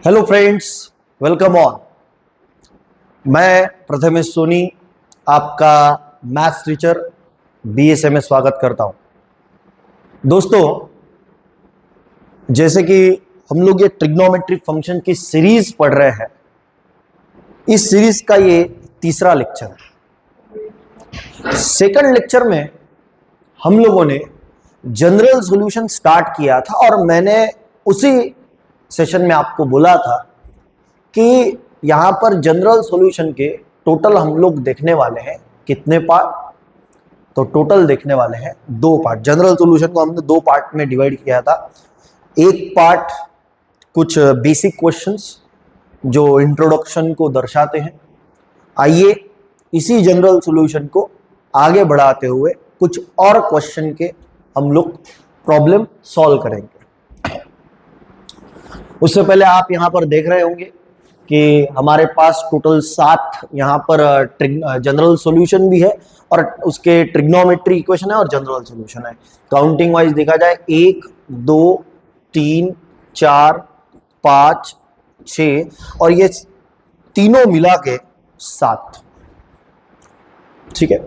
Hello friends, welcome on. मैं प्रथमेश सोनी, आपका maths teacher BSA में स्वागत करता हूं। दोस्तों, जैसे कि हम लोग ये ट्रिग्नोमेट्रिक फंक्शन की सीरीज पढ़ रहे हैं, इस सीरीज का ये तीसरा लेक्चर है। सेकंड लेक्चर में हम लोगों ने जनरल सॉल्यूशन स्टार्ट किया था और मैंने उसी सेशन में आपको बोला था कि यहां पर जनरल सॉल्यूशन के टोटल हम लोग देखने वाले हैं कितने पार्ट। तो टोटल देखने वाले हैं दो पार्ट। जनरल सॉल्यूशन को हमने दो पार्ट में डिवाइड किया था। एक पार्ट कुछ बेसिक क्वेश्चंस जो इंट्रोडक्शन को दर्शाते हैं। आइए इसी जनरल सॉल्यूशन को आगे बढ़ाते हुए कुछ और क्वेश्चन के हम लोग प्रॉब्लम सॉल्व करेंगे। उससे पहले आप यहां पर देख रहे होंगे कि हमारे पास टोटल 7 यहाँ पर जनरल सॉल्यूशन भी है और उसके ट्रिग्नोमेट्री इक्वेशन है और जनरल सॉल्यूशन है। काउंटिंग वाइज देखा जाए 1 2 3 4 5 6 और ये तीनों मिला के 7। ठीक है,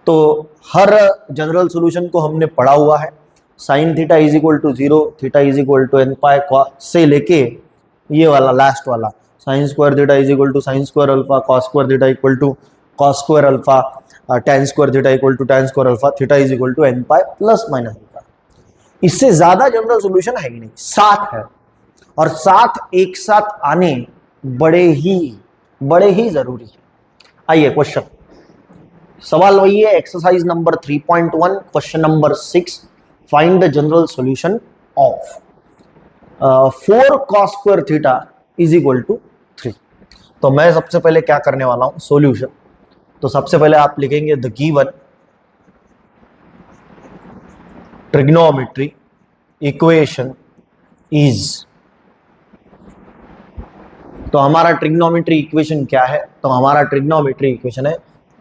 तो हर जनरल सॉल्यूशन को हमने पढ़ा हुआ है। Sine theta is equal to 0, theta is equal to n pi से लेके ये वाला लास्ट वाला sine square theta is equal to sine square alpha, cos square theta equal to cos square alpha, tan square theta equal to tan square alpha, theta is equal to n pi plus minus alpha. इससे ज्यादा general solution है ही नहीं, 7 है और 7 एक साथ आने बड़े ही जरूरी है। आइए क्वेश्चन, सवाल वही है, exercise number 3.1 question number 6, find the general solution of 4 cos square theta is equal to 3। तो मैं सबसे पहले क्या करने वाला हूं, सॉल्यूशन। तो सबसे पहले आप लिखेंगे the given trigonometry equation is. तो हमारा ट्रिग्नोमेट्री इक्वेशन क्या है? तो हमारा ट्रिग्नोमेट्री इक्वेशन है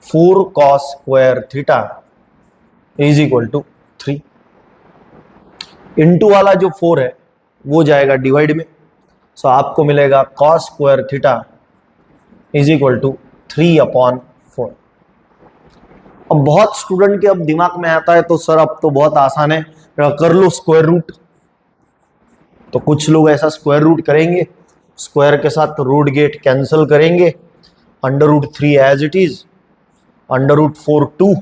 4 cos square theta is equal to 3। Into वाला जो 4 है वो जाएगा डिवाइड में, सो आपको मिलेगा cos square theta is equal to 3/4। अब बहुत स्टूडेंट के अब दिमाग में आता है तो सर अब तो बहुत आसान है, कर लो स्क्वायर रूट। तो कुछ लोग ऐसा स्क्वायर रूट करेंगे, स्क्वायर के साथ रूट गेट कैंसिल करेंगे, √3 एज इट इज, √4 2,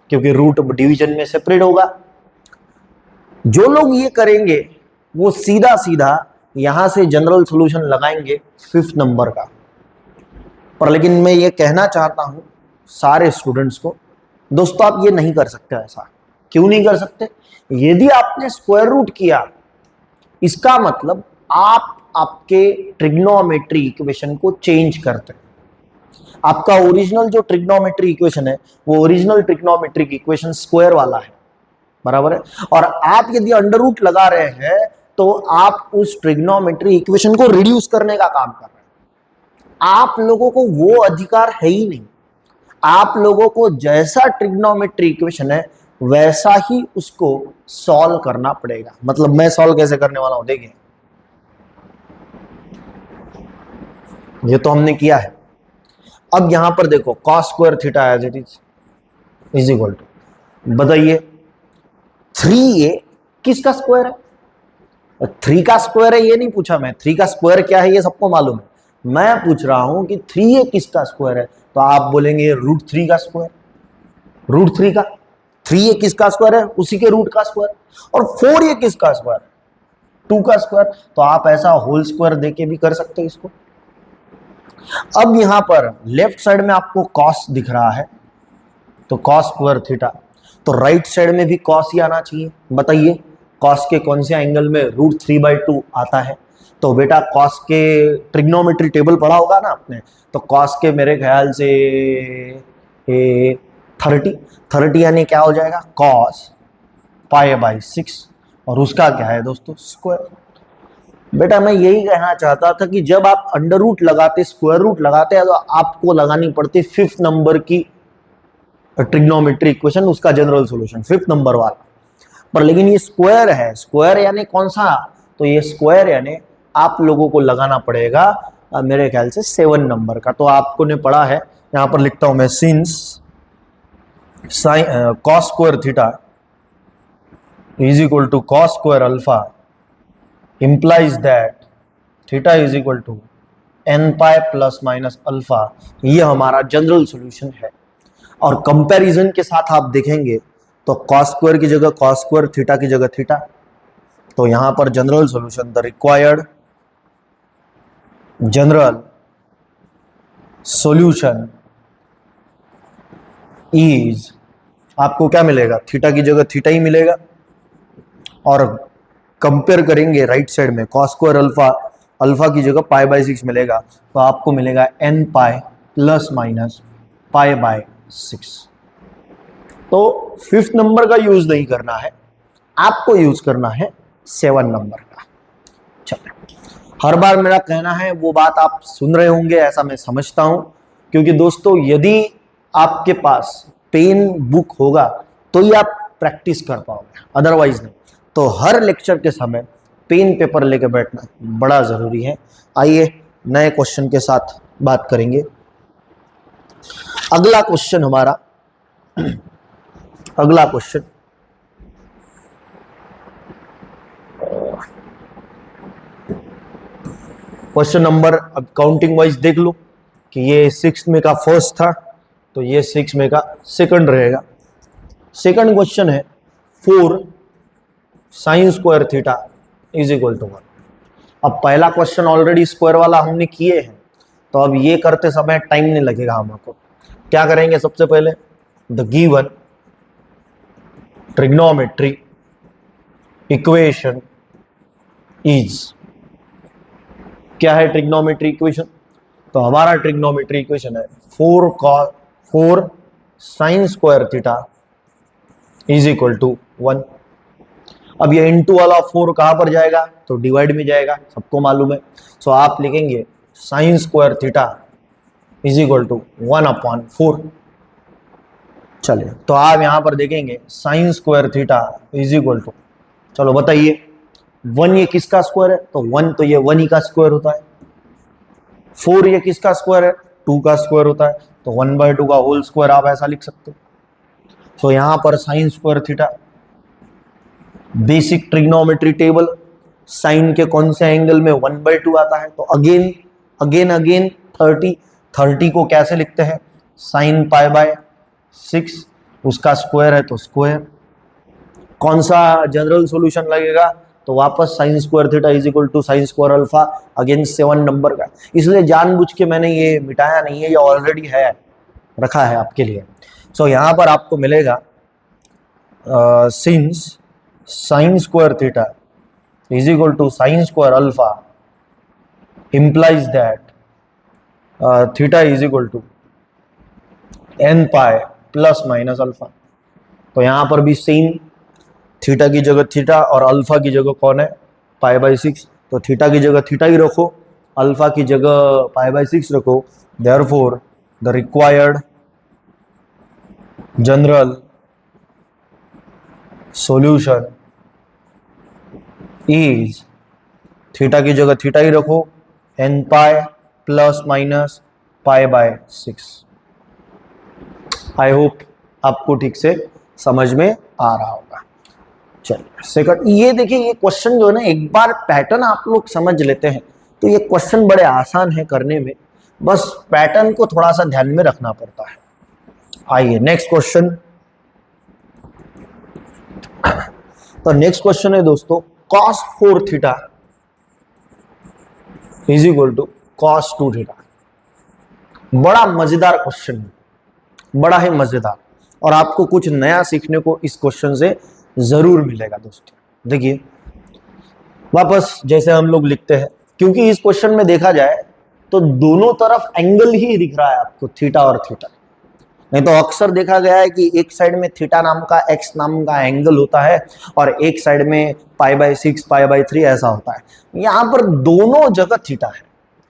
क्योंकि रूट डिवीजन में सेपरेट होगा। जो लोग ये करेंगे वो सीधा सीधा यहां से जनरल सॉल्यूशन लगाएंगे 5th नंबर का। पर लेकिन मैं ये कहना चाहता हूं सारे स्टूडेंट्स को, दोस्तों आप ये नहीं कर सकते। ऐसा क्यों नहीं कर सकते? यदि आपने स्क्वायर रूट किया, इसका मतलब आप आपके ट्रिग्नोमेट्री इक्वेशन को चेंज करते हैं। आपका ओरिजिनल जो ट्रिग्नोमेट्री इक्वेशन है वो ओरिजिनल ट्रिग्नोमेट्रिक इक्वेशन स्क्वायर वाला है, बराबर है। और आप यदि अंडर रूट लगा रहे हैं तो आप उस ट्रिग्नोमेट्री इक्वेशन को रिड्यूस करने का काम कर रहे हैं। आप लोगों को वो अधिकार है ही नहीं। आप लोगों को जैसा ट्रिग्नोमेट्री इक्वेशन है वैसा ही उसको सॉल्व करना पड़ेगा। मतलब मैं सॉल्व कैसे करने वाला हूं, देखिए ये तो हमने किया है। अब यहां पर देखो cos square theta as it is equal to, बताइए 3a किसका स्क्वायर है? 3 का स्क्वायर है ये नहीं पूछा मैं, 3 का स्क्वायर क्या है ये सबको मालूम है। मैं पूछ रहा हूं कि 3a किसका स्क्वायर है? तो आप बोलेंगे √3 का स्क्वायर। √3 का 3a किसका स्क्वायर है? उसी के रूट का स्क्वायर। और 4a किसका स्क्वायर? 2 का स्क्वायर। तो आप ऐसा होल स्क्वायर देके भी कर सकते हैं इसको। अब यहां पर लेफ्ट साइड में आपको cos दिख रहा है, तो cos स्क्वायर थीटा, तो राइट साइड में भी cos ही आना चाहिए। बताइए cos के कौन से एंगल में √3/2 आता है? तो बेटा cos के ट्रिग्नोमेट्री टेबल पढ़ा होगा ना आपने, तो cos के मेरे ख्याल से 30 यानी क्या हो जाएगा cos π/6 और उसका क्या है दोस्तों स्क्वायर। बेटा मैं यही कहना चाहता था कि जब आप अंडर रूट लगाते, स्क्वायर रूट लगाते हैं, तो आपको लगानी पड़ती 5th नंबर की ट्रिग्नोमेट्री इक्वेशन, उसका जनरल सॉल्यूशन 5th नंबर वाला। पर लेकिन ये स्क्वायर है, स्क्वायर यानी कौन सा? तो ये स्क्वायर यानी आप लोगों को लगाना पड़ेगा मेरे ख्याल से 7 नंबर का। तो आपको ने पढ़ा है, यहां पर लिखता हूं मैं, since cos square theta is equal to cos square alpha implies that theta is equal to n pi plus minus alpha. ये हमारा जनरल सॉल्यूशन है। और कंपैरिजन के साथ आप देखेंगे तो कॉस स्क्वायर की जगह कॉस स्क्वायर, थीटा की जगह थीटा। तो यहां पर general solution, the required general solution is, आपको क्या मिलेगा, थीटा की जगह थीटा ही मिलेगा। और कंपेयर करेंगे राइट साइड में कॉस स्क्वायर अल्फा, अल्फा की जगह पाई बाय 6 मिलेगा, तो आपको मिलेगा n pi plus minus pi by 6। तो 5th नंबर का यूज नहीं करना है, आपको यूज करना है 7 नंबर का। चलिए, हर बार मेरा कहना है वो बात आप सुन रहे होंगे, ऐसा मैं समझता हूं, क्योंकि दोस्तों यदि आपके पास पेन बुक होगा तो ही आप प्रैक्टिस कर पाओगे, अदरवाइज नहीं। तो हर लेक्चर के समय पेन पेपर लेके बैठना बड़ा जरूरी है। आइए नए क्वेश्चन के साथ बात करेंगे। अगला क्वेश्चन हमारा, अगला क्वेश्चन क्वेश्चन नंबर, अब काउंटिंग वाइज देख लो कि ये 6 में का फर्स्ट था, तो ये 6 में का सेकंड रहेगा। सेकंड क्वेश्चन है 4 sine square theta is equal to 1। अब पहला क्वेश्चन ऑलरेडी स्क्वायर वाला हमने किए हैं, तो अब ये करते समय टाइम नहीं लगेगा हमको। क्या करेंगे, सबसे पहले the given trigonometry equation is, क्या है ट्रिग्नोमेट्री इक्वेशन, तो हमारा ट्रिग्नोमेट्री इक्वेशन है 4 sine square theta is equal to 1। अब ये इंटू वाला 4 कहां पर जाएगा, तो डिवाइड में जाएगा, सबको मालूम है। सो आप लिखेंगे sine square theta is equal to 1/4। चलिए, तो आप यहां पर देखेंगे sine square theta is equal to, चलो बताइए 1 ये किसका स्क्वायर है, तो 1 तो ये 1 ही का स्क्वायर होता है। 4 ये किसका स्क्वायर है, 2 का स्क्वायर होता है, तो 1/2 का होल स्क्वायर आप ऐसा लिख सकते हो। तो यहां पर sine square theta, basic trigonometry table, sine के कौन से एंगल में 1/2 आता है, तो अगेन 30 को कैसे लिखते हैं, साइन पाई बाय 6, उसका स्क्वायर है तो स्क्वायर। कौन सा जनरल सॉल्यूशन लगेगा, तो वापस sine square theta is equal to sine square alpha, again 7 number का। इसलिए जानबूझ के मैंने ये मिटाया नहीं है, ये ऑलरेडी है, रखा है आपके लिए। सो यहां पर आपको मिलेगा since sine square theta is equal to sine square alpha implies that theta is equal to n pi plus minus alpha. तो यहां पर भी सेम, थीटा की जगह थीटा और अल्फा की जगह कौन है, पाई बाय 6। तो थीटा की जगह थीटा ही रखो, अल्फा की जगह पाई बाय 6 रखो। Therefore the required general solution is, theta की जगह थीटा ही रखो, n pi plus minus pi by 6। I hope आपको ठीक से समझ में आ रहा होगा। चलिए सेकंड, ये देखिए, ये क्वेश्चन जो है ना, एक बार पैटर्न आप लोग समझ लेते हैं तो ये क्वेश्चन बड़े आसान है करने में, बस पैटर्न को थोड़ा सा ध्यान में रखना पड़ता है। आइए नेक्स्ट क्वेश्चन। तो नेक्स्ट क्वेश्चन है दोस्तों, cos 4 theta is equal to cos 2 theta. बड़ा मजेदार क्वेश्चन है, बड़ा ही मजेदार, और आपको कुछ नया सीखने को इस क्वेश्चन से जरूर मिलेगा दोस्तों। देखिए वापस जैसे हम लोग लिखते हैं, क्योंकि इस क्वेश्चन में देखा जाए तो दोनों तरफ एंगल ही दिख रहा है आपको, थीटा और थीटा। नहीं तो अक्सर देखा गया है कि एक साइड में थीटा नाम का, एक्स नाम का एंगल होता है, और एक साइड में पाई बाय 6, पाई बाय 3 ऐसा होता है। यहां पर दोनों जगह थीटा है।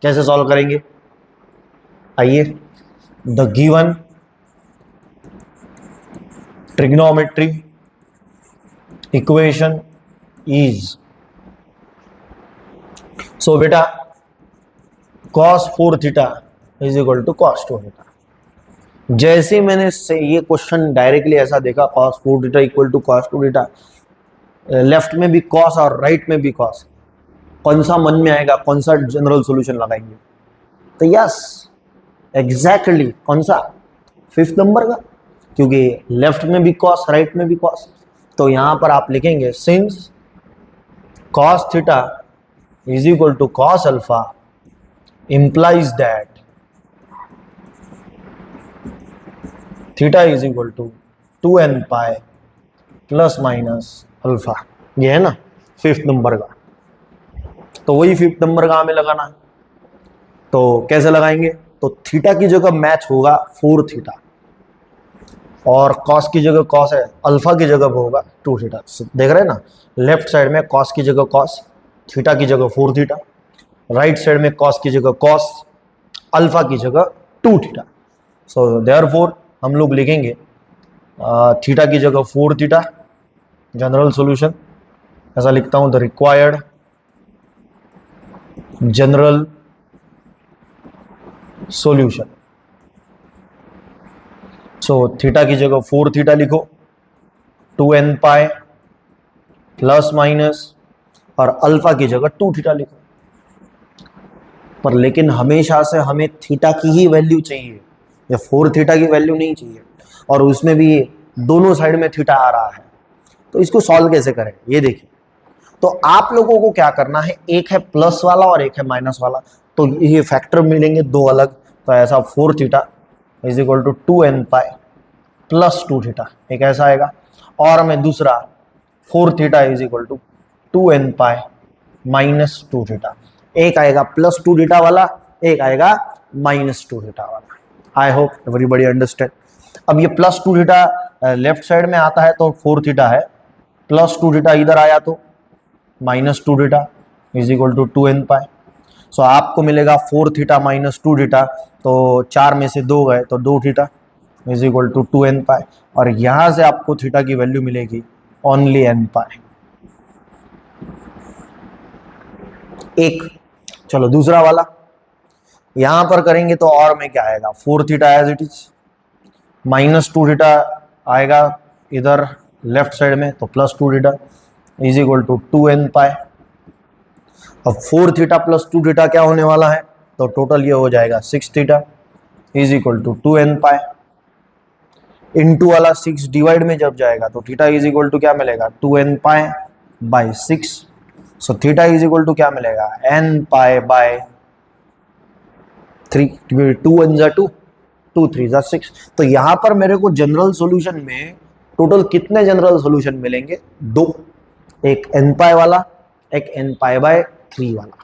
कैसे सॉल्व करेंगे, आइए, the given trigonometry equation is, so बेटा cos 4 theta is equal to cos 2 theta. जैसे मैंने से ये क्वेश्चन डायरेक्टली ऐसा देखा cos 4 theta equal to cos 2 theta, left में भी cos और राइट में भी cos, कौन सा मन में आएगा, कौन सा जनरल सॉल्यूशन लगाएंगे? तो यस एग्जैक्टली कौन सा, 5th नंबर का, क्योंकि लेफ्ट में भी cos राइट में भी cos। तो यहां पर आप लिखेंगे since cos theta is equal to cos alpha implies that theta is equal to 2n pi plus minus alpha. ये है ना 5th नंबर का। तो वही 5th नंबर का हमें लगाना है। तो कैसे लगाएंगे? तो थीटा की जगह मैच होगा 4 थीटा और कॉस की जगह कॉस है, अल्फा की जगह होगा 2 थीटा। देख रहे हैं ना, लेफ्ट साइड में कॉस की जगह कॉस, थीटा की जगह 4 थीटा, राइट साइड में कॉस की जगह कॉस, अल्फा की जगह 2 थीटा। सो देयरफॉर हम लोग लिखेंगे थीटा की जगह 4 थीटा, जनरल सॉल्यूशन ऐसा लिखता हूं, the required general solution. So theta की जगह 4 थीटा लिखो, 2n पाई प्लस माइनस और अल्फा की जगह 2 थीटा लिखो। पर लेकिन हमेशा से हमें थीटा की ही वैल्यू चाहिए या 4 थीटा की वैल्यू नहीं चाहिए, और उसमें भी दोनों साइड में थीटा आ रहा है। तो इसको सॉल्व कैसे करें ये देखिए। तो आप लोगों को क्या करना है, एक है प्लस वाला और एक है माइनस वाला, तो ये फैक्टर मिलेंगे दो अलग। तो ऐसा 4 theta is equal to 2n pi plus 2 theta, एक ऐसा आएगा। और मैं दूसरा 4 theta is equal to 2n pi minus 2 theta, एक आएगा प्लस 2 थीटा वाला, एक आएगा माइनस 2 थीटा वाला। I hope everybody understand. अब ये प्लस 2 थीटा लेफ्ट साइड में आता है तो 4 थीटा है, प्लस 2 थीटा इधर आया तो minus 2 theta is equal to 2n pi. So आपको मिलेगा 4 थीटा माइनस 2 थीटा, तो 4 में से 2 गए तो 2 theta is equal to 2n pi, और यहां से आपको थीटा की वैल्यू मिलेगी ओनली n पाई। एक चलो दूसरा वाला यहां पर करेंगे तो और में क्या आएगा, 4 theta as it is, minus 2 theta आएगा इधर लेफ्ट साइड में तो plus 2 theta is equal to 2n pi. अब 4 थीटा प्लस 2 थीटा क्या होने वाला है, तो टोटल ये हो जाएगा 6 theta is equal to 2n pi. Into वाला 6 डिवाइड में जब जाएगा तो थीटा इज इक्वल टू क्या मिलेगा, 2n pi by 6। So theta is equal to क्या मिलेगा, n पाई बाय 3, 2 1 जा 2, 2 3 जा 6। तो यहां पर मेरे को जनरल सॉल्यूशन में टोटल कितने जनरल सॉल्यूशन मिलेंगे, 2, एक n पाई वाला, एक n पाई बाय 3 वाला।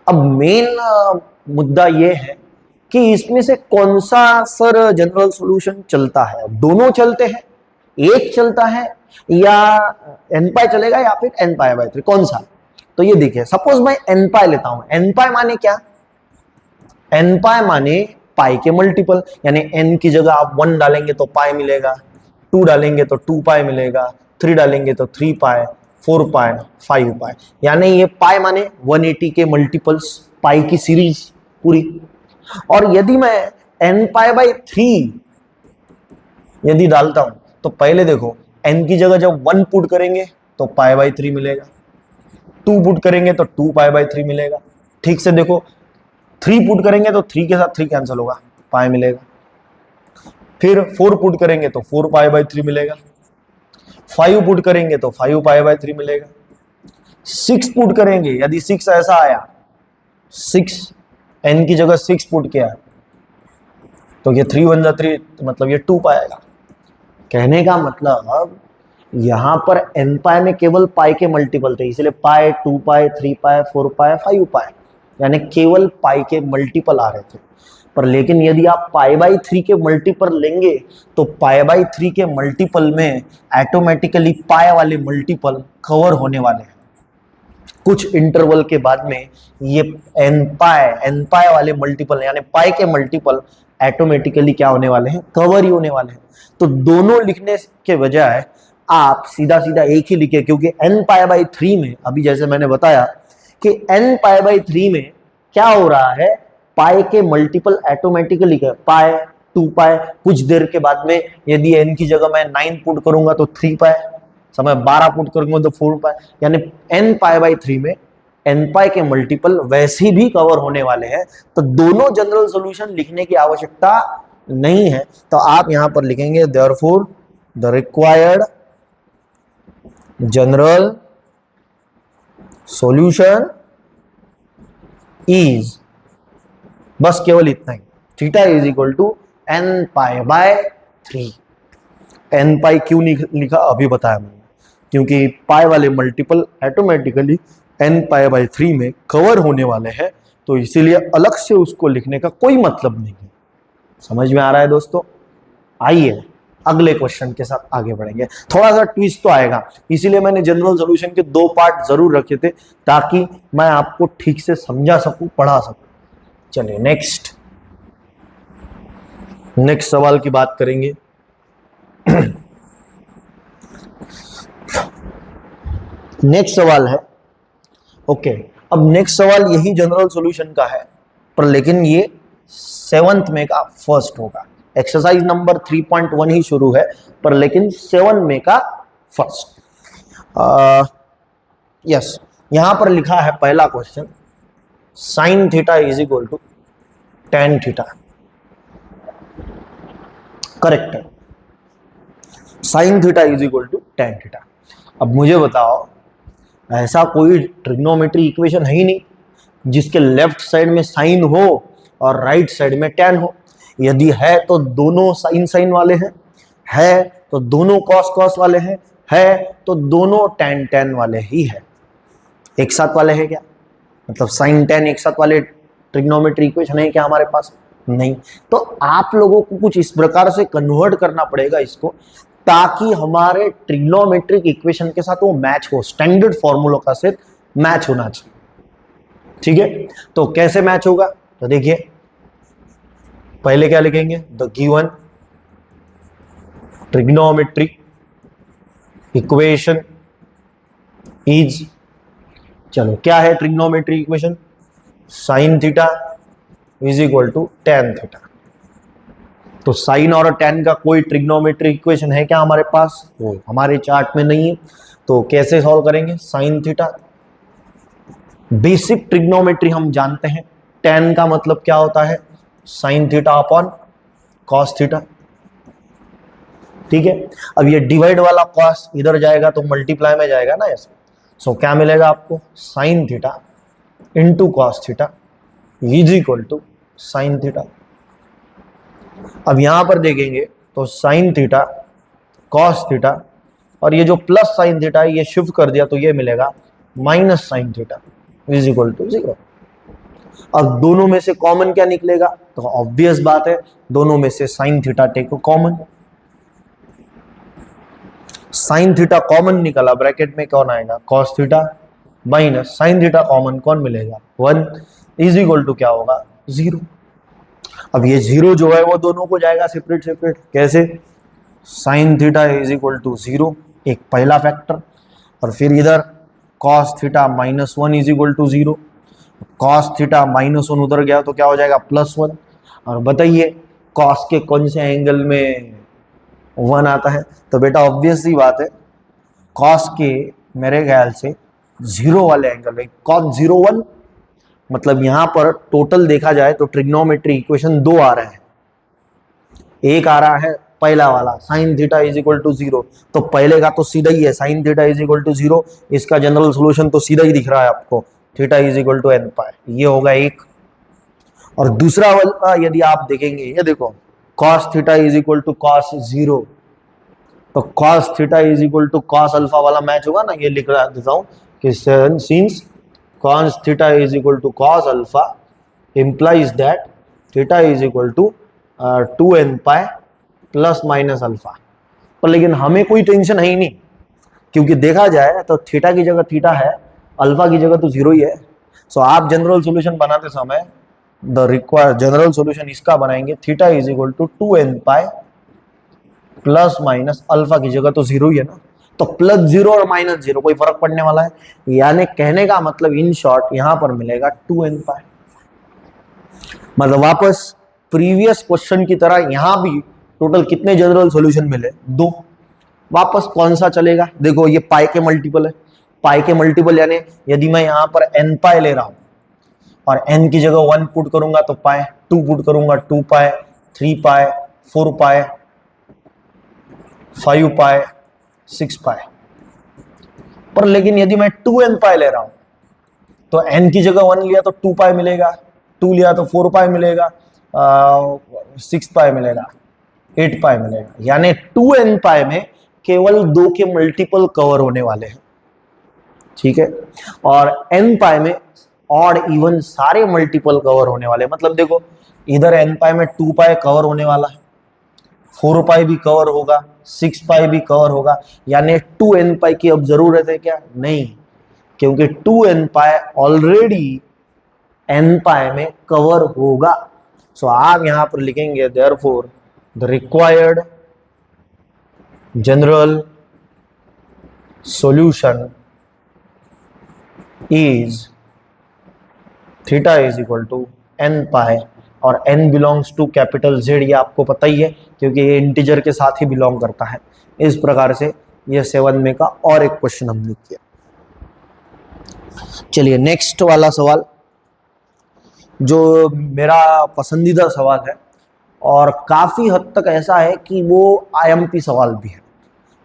अब मेन मुद्दा ये है कि इसमें से कौन सा सर जनरल सॉल्यूशन चलता है, दोनों चलते हैं, एक चलता है, या n पाई चलेगा या फिर n पाई बाय 3, कौन सा? तो ये देखिए, सपोज मैं n पाई लेता हूं, n पाई माने क्या, n पाई माने पाई के मल्टीपल, यानी n की जगह आप 1 डालेंगे तो पाई मिलेगा, 2 डालेंगे तो 2 पाई मिलेगा, 3 डालेंगे तो 3 पाई, 4 पाई, 5 पाई, यानी ये पाई माने 180 के मल्टीपल्स, पाई की सीरीज पूरी। और यदि मैं n पाई बाई 3 यदि डालता हूं तो पहले देखो n की जगह जब 1 पुट करेंगे तो पाई बाई 3 मिलेगा, 2 पुट करेंगे तो 2 पाई बाई 3 मिलेगा। ठीक से देखो, 3 पुट करेंगे तो 3 के साथ 3 कैंसिल होगा, पाई मिलेगा। फिर 4 पुट करेंगे तो 4 पाई बाई 3 मिलेगा, 5 पुट करेंगे तो 5 पाई बाई 3 मिलेगा, 6 पुट करेंगे यदि 6 ऐसा आया, 6 n की जगह 6 पुट किया तो ये 3 1 जा 3, मतलब ये 2 पाई आएगा। कहने का मतलब यहां पर n पाई में केवल पाई के मल्टीपल थे, इसलिए पाई, 2 पाई, 3 पाई, 4 पाई, 5 पाई, यानी केवल पाई के मल्टीपल आ रहे थे। पर लेकिन यदि आप पाई बाई 3 के मल्टीपल लेंगे तो पाई बाई 3 के मल्टीपल में ऑटोमेटिकली पाई वाले मल्टीपल कवर होने वाले हैं। कुछ इंटरवल के बाद में ये n पाई वाले मल्टीपल यानी पाई के मल्टीपल ऑटोमेटिकली क्या होने वाले हैं, कवर ही होने वाले हैं। तो दोनों लिखने के बजाय आप सीधा सीधा एक ही लिखे, क्योंकि n पाई बाई 3 में अभी जैसे मैंने बताया कि n पाई बाई 3 में क्या हो रहा है, पाई के मल्टीपल ऑटोमेटिकली पाई 2 पाई, कुछ देर के बाद में यदि n की जगह मैं 9 पुट करूंगा तो 3 पाई, समय 12 पुट करूंगा तो 4 पाई, यानी n पाई बाई 3 में n पाई के मल्टीपल वैसे भी कवर होने वाले हैं, तो दोनों जनरल सॉल्यूशन लिखने की आवश्यकता नहीं है। तो आप यहां पर लिखेंगे therefore the required general solution is, बस केवल इतना ही, theta is equal to n pi by 3। n pi क्यों लिखा अभी बताया मैंने, क्योंकि पाई वाले multiple automatically n pi by 3 में कवर होने वाले हैं, तो इसीलिए अलग से उसको लिखने का कोई मतलब नहीं है। समझ में आ रहा है दोस्तों? आइए अगले क्वेश्चन के साथ आगे बढ़ेंगे। थोड़ा सा ट्विस्ट तो आएगा, इसीलिए मैंने जनरल सॉल्यूशन के 2 पार्ट जरूर रखे थे ताकि मैं आपको ठीक से समझा सकूं, पढ़ा सकूं। चलिए नेक्स्ट सवाल की बात करेंगे। नेक्स्ट सवाल है, ओके, अब नेक्स्ट सवाल यही जनरल सॉल्यूशन का है, पर लेकिन ये 7th में का फर्स्ट होगा। एक्सरसाइज नंबर 3.1 ही शुरू है, पर लेकिन 7 में का फर्स्ट। यस, यहां पर लिखा है पहला question, sine theta is equal to tan theta. Correct है, sine theta is equal to tan theta. अब मुझे बताओ, ऐसा कोई ट्रिग्नोमेट्री इक्वेशन है ही नहीं जिसके लेफ्ट साइड में साइन हो और राइट साइड में टेन हो। यदि है तो दोनों साइन साइन वाले हैं, है तो दोनों कॉस कॉस वाले हैं, है तो दोनों टेन टेन वाले ही है। एक साथ वाले हैं क्या? मतलब साइन टेन एक साथ वाले ट्रिग्नोमेट्री इक्वेशन है क्या हमारे पास? नहीं। तो आप लोगों को कुछ इस प्रकार से कन्वर्ट करना पड़ेगा इसको, ताकि हमारे ट्रिग्नोमेट्रिक इक्वेशन के साथ वो मैच हो, स्टैंडर्ड फॉर्मूलों का सेट मैच होना चाहिए। ठीक है, तो कैसे मैच होगा? तो देखिए, पहले क्या लिखेंगे, the given trigonometric equation is, चलो क्या है trigonometric equation? Sine theta is equal to tan theta. तो साइन और टेन का कोई ट्रिग्नोमेट्रिक इक्वेशन है क्या हमारे पास? वो हमारे चार्ट में नहीं है, तो कैसे सॉल्व करेंगे? साइन थीटा, बेसिक ट्रिग्नोमेट्री हम जानते हैं, टेन का मतलब क्या होता है? Sine theta upon cos theta. ठीक है, अब ये डिवाइड वाला कॉस इधर जाएगा तो मल्टीप्लाई में जाएगा ना ऐसे। सो क्या मिलेगा आपको? Sine theta into cos theta is equal to sine theta. अब यहां पर देखेंगे तो साइन थीटा कॉस थीटा, और ये जो प्लस साइन थीटा है ये शिफ्ट कर दिया तो ये मिलेगा minus sine theta is equal to 0। अब दोनों में से कॉमन क्या निकलेगा? तो ऑब्वियस बात है, दोनों में से साइन थीटा टेको कॉमन। साइन थीटा कॉमन निकला, ब्रैकेट में कौन आएगा? Cos theta minus sine theta common कौन मिलेगा? 1 इज इक्वल टू क्या होगा? 0। अब ये 0 जो है वो दोनों को जाएगा सेपरेट सेपरेट। कैसे? Sine theta is equal to 0 एक पहला फैक्टर, और फिर इधर cos theta minus 1 is equal to 0। Cos theta minus 1 उधर गया तो क्या हो जाएगा? प्लस 1। और बताइए कॉस के कौन से एंगल में 1 आता है? तो बेटा ऑब्वियस सी बात है, कॉस के मेरे ख्याल से 0 वाले एंगल में, कॉस 0 1, मतलब यहां पर टोटल देखा जाए तो ट्रिग्नोमेट्री इक्वेशन 2 आ रहे हैं। एक आ रहा है पहला वाला sine theta is equal to 0, तो पहले का तो सीधा ही है, sine theta is equal to 0, इसका जनरल सोल्यूशन तो सीधा ही दिख रहा है आपको, theta is equal to n pi, ये होगा एक। और दूसरा वाला यदि आप देखेंगे, ये देखो cos theta is equal to cos 0, तो cos theta is equal to cos alpha वाला मैच होगा ना, ये लिख रहा देता हूं कि since cos theta is equal to cos alpha implies that theta is equal to 2n pi plus minus alpha। पर लेकिन हमें कोई टेंशन है ही नहीं, क्योंकि देखा जाए तो थीटा की जगह थीटा है, अल्फा की जगह तो 0 ही है। सो आप जनरल सॉल्यूशन बनाते समय द रिक्वायर्ड जनरल सॉल्यूशन इसका बनाएंगे, theta is equal to 2n pi plus minus alpha की जगह तो 0 ही है ना, तो +0 और -0 कोई फर्क पड़ने वाला है, यानी कहने का मतलब इन शॉर्ट यहां पर मिलेगा 2n पाई। मतलब वापस प्रीवियस क्वेश्चन की तरह यहां भी टोटल कितने जनरल सॉल्यूशन मिले, 2। वापस कौन सा चलेगा, देखो ये पाई के मल्टीपल है, पाई के मल्टीपल यानी यदि मैं यहां पर n पाई ले रहा हूं और n की जगह 1 पुट करूंगा तो पाई, 2 पुट करूंगा 2 पाई, 3 पाई, 4 पाई, 5 पाई, 6 पाई। पर लेकिन यदि मैं 2n पाई ले रहा हूं तो n की जगह 1 लिया तो 2 पाई मिलेगा, 2 लिया तो 4 पाई मिलेगा, 6 पाई मिलेगा, 8 पाई मिलेगा, यानी 2n पाई में केवल 2 के मल्टीपल कवर होने वाले हैं, ठीक है। और n पाई में ऑड इवन सारे मल्टीपल कवर होने वाले, मतलब देखो इधर n पाई में 2 पाई कवर होने वाला है, 4 पाई भी कवर होगा, 6 पाई भी कवर होगा, यानी 2n पाई की अब जरूरत है क्या, नहीं, क्योंकि 2n पाई ऑलरेडी n पाई में कवर होगा। सो आप यहां पर लिखेंगे therefore the required general solution is theta is equal to n pi, और n belongs to capital Z, ये आपको पता ही है क्योंकि ये इंटीजर के साथ ही बिलोंग करता है। इस प्रकार से ये 7 में का और एक क्वेश्चन हमने किया। चलिए नेक्स्ट वाला सवाल, जो मेरा पसंदीदा सवाल है और काफी हद तक ऐसा है कि वो IMP सवाल भी है,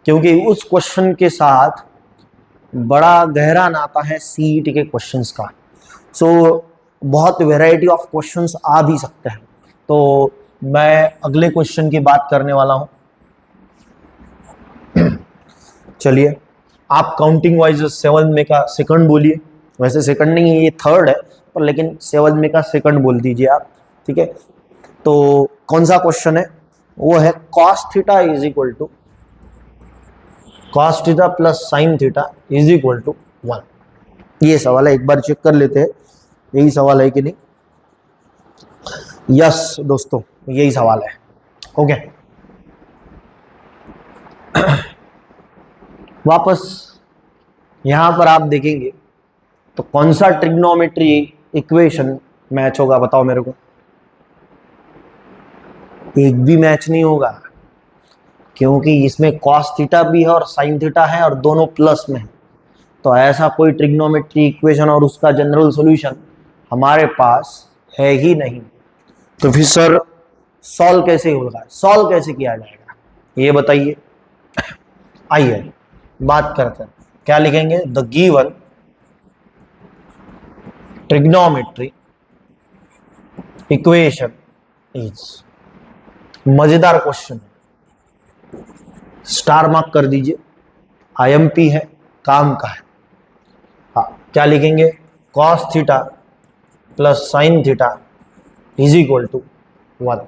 क्योंकि उस क्वेश्चन के साथ बड़ा गहरा नाता है CET के क्वेश्चंस का। सो बहुत वैरायटी ऑफ क्वेश्चंस आ भी सकते हैं, तो मैं अगले क्वेश्चन की बात करने वाला हूं। चलिए आप काउंटिंग वाइज 7 में का सेकंड बोलिए, वैसे सेकंड नहीं है, ये थर्ड है, पर लेकिन 7 में का सेकंड बोल दीजिए आप, ठीक है। तो कौन सा क्वेश्चन है, वो है cos theta is equal to cos theta plus sin theta is equal to 1। ये सवाल है, एक बार चेक कर लेते हैं यही सवाल है कि नहीं। यस दोस्तों, यही सवाल है, ओके। वापस यहां पर आप देखेंगे तो कौन सा ट्रिग्नोमेट्री इक्वेशन मैच होगा, बताओ मेरे को। एक भी मैच नहीं होगा, क्योंकि इसमें cos थीटा भी है और sin थीटा है और दोनों प्लस में है, तो ऐसा कोई ट्रिग्नोमेट्री इक्वेशन और उसका जनरल सॉल्यूशन हमारे पास है ही नहीं। तो फिर सर सॉल्व कैसे होगा, सॉल्व कैसे किया जाएगा, ये बताइए। आइए बात करते हैं, क्या लिखेंगे, the given trigonometry equation is, मजेदार क्वेश्चन, स्टार मार्क कर दीजिए, IMP है, काम का है। हाँ, क्या लिखेंगे, cos theta plus sin theta is equal to 1।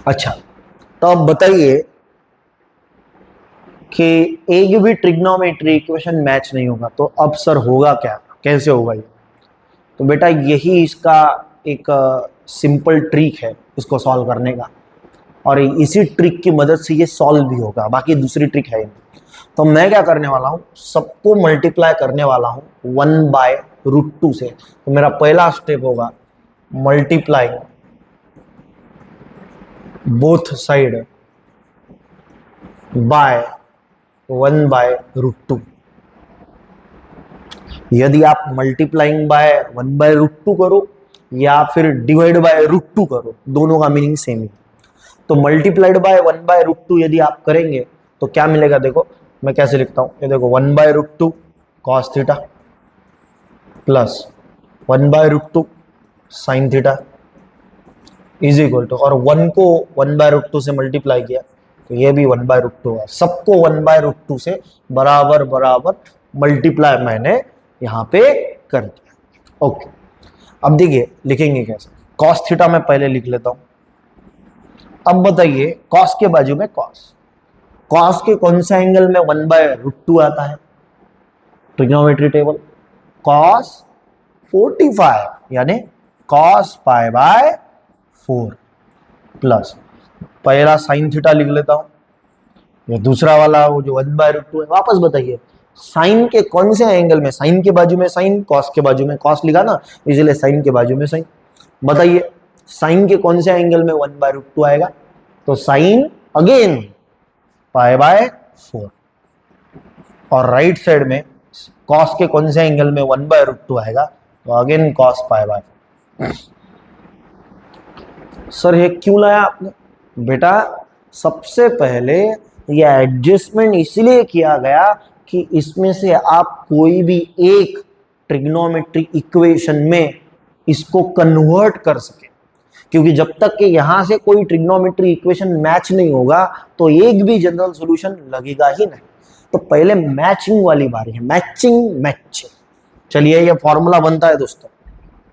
अच्छा, तो अब बताइए कि एक भी ट्रिग्नोमेट्री इक्वेशन मैच नहीं होगा, तो अब सर होगा क्या, कैसे होगा ये। तो बेटा यही इसका एक सिंपल ट्रिक है इसको सॉल्व करने का, और इसी ट्रिक की मदद से ये सॉल्व भी होगा, बाकी दूसरी ट्रिक है नहीं। तो मैं क्या करने वाला हूँ, सबको मल्टीप्लाई करने वाला हूँ 1/√2 से। तो मेरा पहला स्टेप होगा मल्टीप्लाइंग बोथ साइड बाय 1/√2। यदि आप मल्टीप्लाइंग बाय 1/√2 करो या फिर डिवाइड बाय √2 करो, दोनों का मीनिंग सेम ही। तो मल्टीप्लाइड बाय 1/√2 यदि आप करेंगे तो क्या मिलेगा, देखो मैं कैसे लिखता हूं, ये देखो 1/√2 cos theta plus 1/√2 sin theta is equal to, और 1 को 1/√2 से मल्टीप्लाई किया तो ये भी 1/√2 है। सबको 1/√2 से बराबर बराबर मल्टीप्लाई मैंने यहां पे कर दिया, ओके। अब देखिए लिखेंगे कैसे, cos थीटा मैं पहले लिख लेता हूं। अब बताइए cos के बाजू में cos के कौन सा एंगल में 1/√2 आता है, ट्रिग्नोमेट्री टेबल, cos 45 यानी cos π/4 प्लस पहला sin थीटा लिख लेता हूं, ये दूसरा वाला वो जो 1/√2 है, वापस बताइए साइन के कौन से एंगल में, साइन के बाजू में साइन, कॉस के बाजू में कॉस लिखा ना, इसलिए साइन के बाजू में साइन। बताइए साइन के कौन से एंगल में 1/√2 आएगा, तो साइन अगेन π/4, और राइट साइड में कॉस के कौन से एंगल में 1/√2 आएगा, तो अगेन कॉस π/4। सर ये क्यों लाया आपने? बेटा सबसे पहले ये एडजस्टमेंट इसलिए किया गया कि इसमें से आप कोई भी एक ट्रिग्नोमेट्री इक्वेशन में इसको कन्वर्ट कर सके, क्योंकि जब तक कि यहां से कोई ट्रिग्नोमेट्री इक्वेशन मैच नहीं होगा तो एक भी जनरल सॉल्यूशन लगेगा ही नहीं। तो पहले मैचिंग वाली बारी है, मैचिंग। चलिए ये फॉर्मूला बनता है दोस्तों,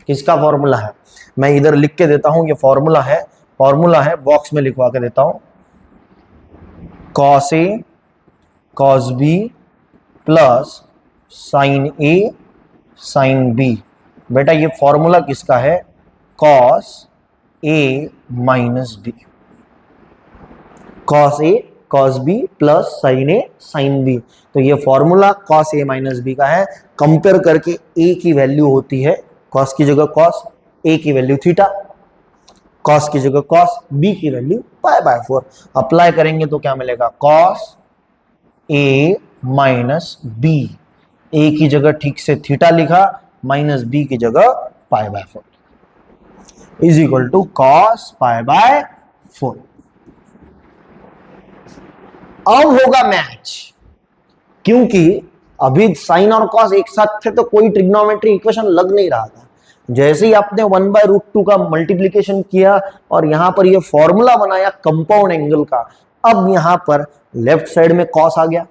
किसका फॉर्मूला है मैं इधर लिख के देता हूं, ये फॉर्मूला है बॉक्स में लिखवा के देता हूं, cos A cos B plus sine A sine B। बेटा ये फॉर्मूला किसका है, cos A minus B, cos A cos B plus sine A sine B। तो ये formula cos A minus B का है। कंपेयर करके A की वैल्यू होती है cos की जगह cos, A की वैल्यू थीटा, cos की जगह cos, B की वैल्यू π/4। अप्लाई करेंगे तो क्या मिलेगा, cos A minus B, A की जगह ठीक से थीटा लिखा, माइनस B की जगह π/4 इज इक्वल टू cos π/4। अब होगा मैच, क्योंकि अभी साइन और कॉस एक साथ थे तो कोई ट्रिग्नोमेट्री इक्वेशन लग नहीं रहा था। जैसे ही आपने 1/√2 का मल्टीप्लीकेशन किया और यहां पर ये फॉर्मूला बनाया कंपाउंड एंगल का, अब यहां पर लेफ्ट साइड में कॉस आ गया,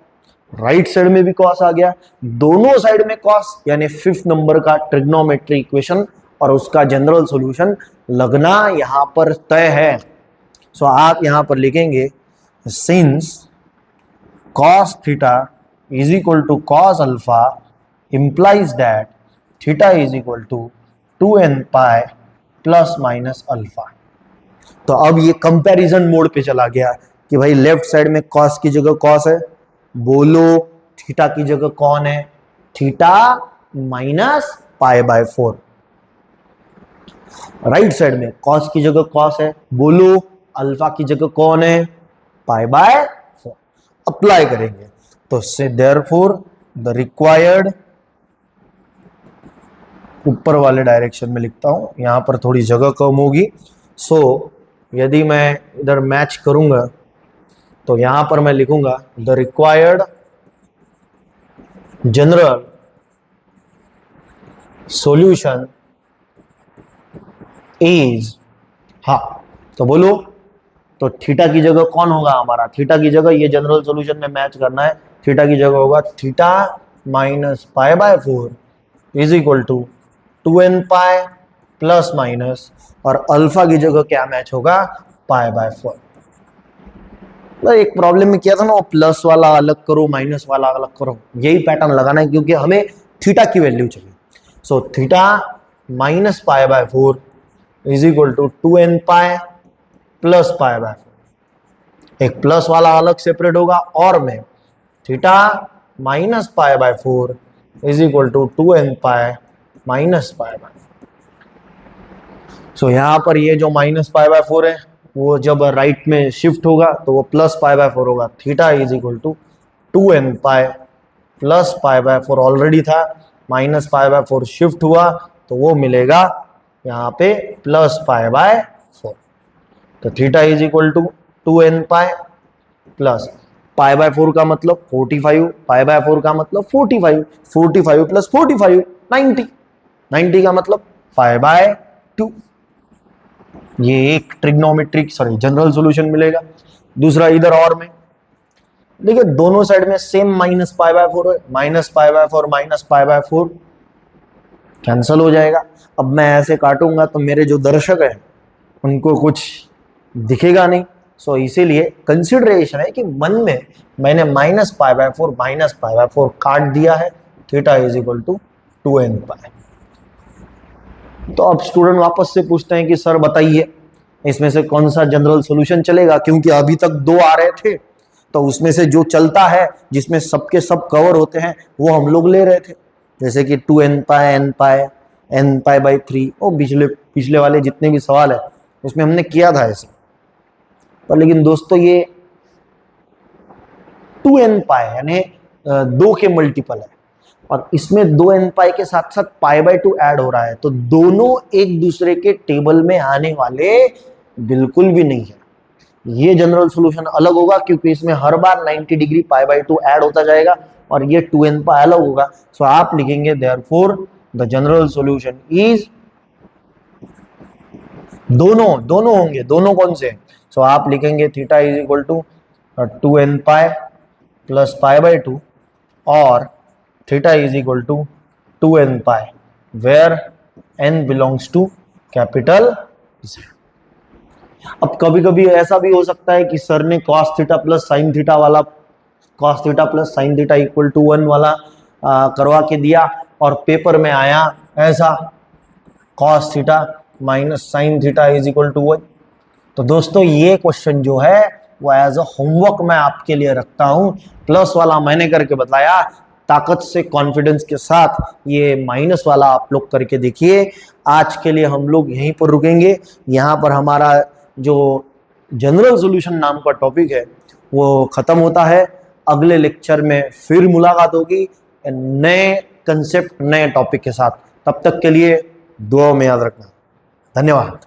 राइट साइड में भी कॉस आ गया, दोनों साइड में कॉस, यानी 5th नंबर का ट्रिग्नोमेट्री इक्वेशन और उसका जनरल सॉल्यूशन लगना यहां पर तय है। सो आप यहां पर लिखेंगे since cos theta is equal to cos alpha implies that theta is equal to 2n pi plus minus alpha. तो अब ये कंपैरिजन मोड पे चला गया कि भाई लेफ्ट साइड में cos की जगह cos है, बोलो थीटा की जगह कौन है, थीटा माइनस π/4। राइट साइड में cos की जगह cos है, बोलो अल्फा की जगह कौन है, π/4। अप्लाई करेंगे तो से देयरफॉर द रिक्वायर्ड, ऊपर वाले डायरेक्शन में लिखता हूं, यहां पर थोड़ी जगह कम होगी। सो यदि मैं इधर मैच करूंगा तो यहां पर मैं लिखूंगा the required general solution is, हाँ तो बोलो, तो थीटा की जगह कौन होगा हमारा, थीटा की जगह ये जनरल सॉल्यूशन में मैच करना है, थीटा की जगह होगा theta minus π/4 is equal to 2n pi plus minus, और अल्फा की जगह क्या मैच होगा, π/4। एक प्रॉब्लम में किया था ना, वो प्लस वाला अलग करो माइनस वाला अलग करो, यही पैटर्न लगाना है क्योंकि हमें थीटा की वैल्यू चाहिए। So theta minus π/4 is equal to 2n pi plus π/4, एक प्लस वाला अलग सेपरेट होगा, और में theta minus π/4 is equal to 2n pi minus π/4। So यहां पर ये जो माइनस π/4 है वो जब राइट में शिफ्ट होगा तो वो प्लस π/4 होगा, theta is equal to 2n pi plus π/4 already था, माइनस π/4 शिफ्ट हुआ तो वो मिलेगा यहाँ पे प्लस π/4। तो theta is equal to 2n pi plus π/4 का मतलब 45, π/4 का मतलब 45, 45 प्लस 45 90, 90 का मतलब π/2। ये एक ट्रिग्नोमेट्रिक जनरल सॉल्यूशन मिलेगा। दूसरा इधर और में देखिए दोनों साइड में सेम माइनस π/4 है, माइनस π/4 माइनस π/4 कैंसल हो जाएगा। अब मैं ऐसे काटूंगा तो मेरे जो दर्शक हैं उनको कुछ दिखेगा नहीं। सो इसीलिए कंसिडरेशन है कि मन में मैंने माइनस π/4 काट दिया है, theta is equal to 2n pi. तो अब स्टूडेंट वापस से पूछते हैं कि सर बताइए इसमें से कौन सा जनरल सॉल्यूशन चलेगा, क्योंकि अभी तक दो आ रहे थे, तो उसमें से जो चलता है जिसमें सबके सब कवर होते हैं वो हम लोग ले रहे थे, जैसे कि 2n pi n pi by 3 और पिछले वाले जितने भी सवाल है उसमें हमने किया था ऐसे। पर लेकिन दोस्तों ये 2n पाई यानी 2 के मल्टीपल है और इसमें 2n पाई के साथ साथ पाई बाई 2 ऐड हो रहा है, तो दोनों एक दूसरे के टेबल में आने वाले बिल्कुल भी नहीं है। ये जनरल सॉल्यूशन अलग होगा क्योंकि इसमें हर बार 90 डिग्री पाई बाई 2 ऐड होता जाएगा और ये 2n पाई अलग होगा। सो आप लिखेंगे therefore the general solution is, दोनों होंगे, दोनों कौन से? सो आप लिखेंगे theta is equal to 2n pi plus pi by 2 और theta is equal to 2n pi where n belongs to capital Z। अब कभी कभी ऐसा भी हो सकता है कि सर ने cos theta plus sine theta वाला, cos theta plus sine theta equal to 1 वाला करवा के दिया और पेपर में आया ऐसा cos theta minus sine theta is equal to 1। तो दोस्तों ये क्वेश्चन जो है वो एज अ होमवर्क मैं आपके लिए रखता हूं। प्लस वाला मैंने करके बताया, ताकत से कॉन्फिडेंस के साथ ये माइनस वाला आप लोग करके देखिए। आज के लिए हम लोग यहीं पर रुकेंगे। यहाँ पर हमारा जो जनरल सॉल्यूशन नाम का टॉपिक है वो खत्म होता है। अगले लेक्चर में फिर मुलाकात होगी नए कंसेप्ट नए टॉपिक के साथ। तब तक के लिए दुआ में याद रखना। धन्यवाद।